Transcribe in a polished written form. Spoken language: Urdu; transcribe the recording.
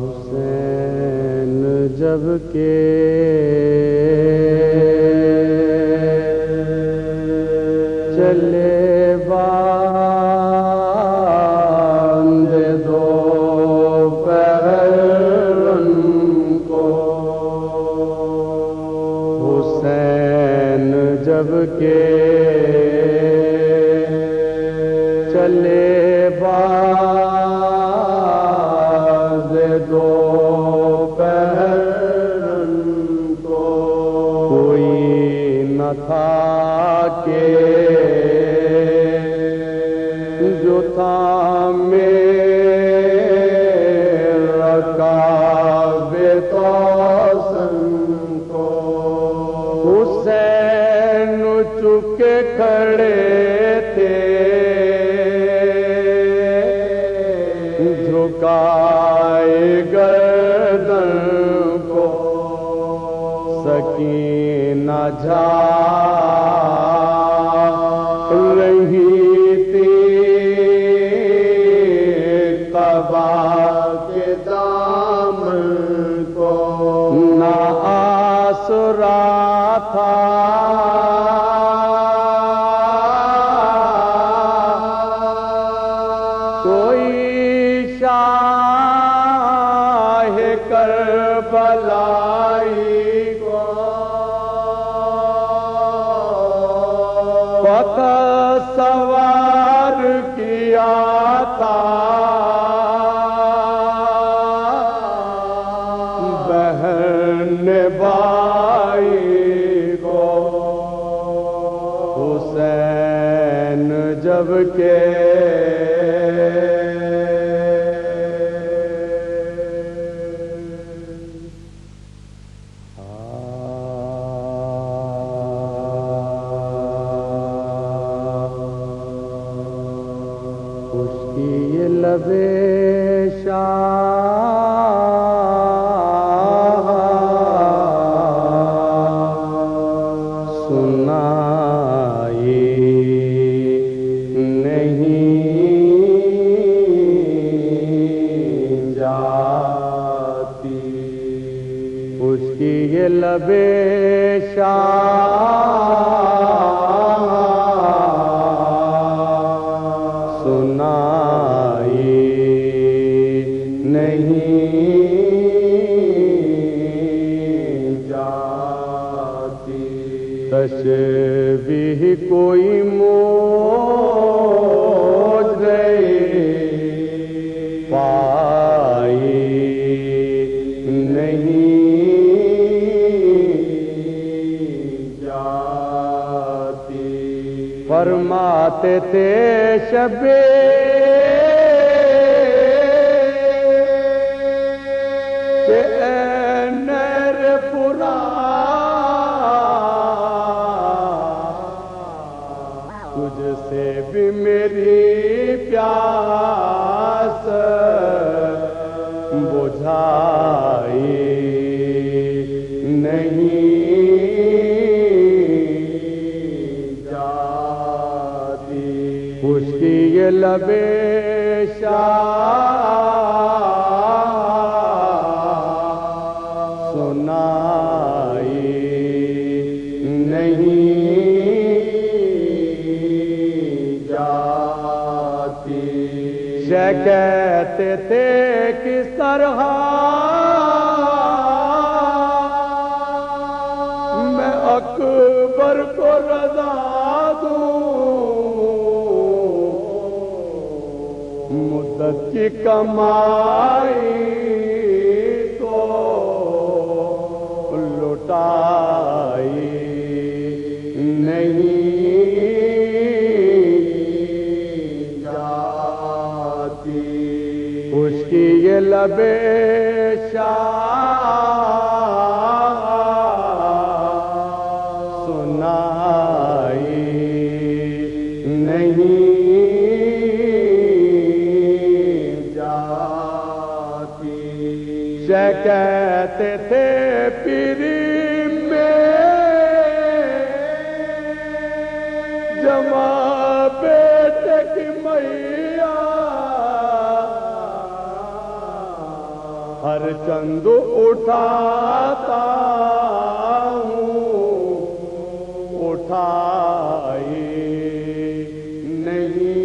حسین جب کہ چلے باندھ دو پہر ان کو، حسین جب کہ چلے باندھ دو پہر ان کو، کوئی نہ تھا کہ جو تھامے رکابِ توسن کو، حسین چپ کے کھڑے تھے جھکائے گردن کو، سکینہ جھاگ رہی تھی قبا کے دامن کو، نہ آسرا تھا کوئی شاہ کربلائی کو، فقط سوار کیا تھا بہن بھائی کو، حسین جب کہ اس کی یہ لبِ شاہ سنائی نہیں جاتی، اس کی یہ لبِ شاہ سنائی نہیں جاتی، تشبیہ کوئی موج نہیں پائی نہیں جاتی، فرماتے تھے شب کہ اے نیر فرات، تجھ سے بھی میری پیاس بجھائی نہیں جاتی، اس کی یہ لبِ شاہ سنائی نہیں جاتی، شے کہتے تھے کس طرح میں اکبر کو رضا دوں، مدت کی کمائی تو لٹائی نہیں جاتی، اس کی یہ لبِ شاہ سنائی نہیں جاتی، شے کہتے تھے پیری میں جمع بیٹے کی میاں ہر چند اٹھاتا ہوں، اٹھائے نہیں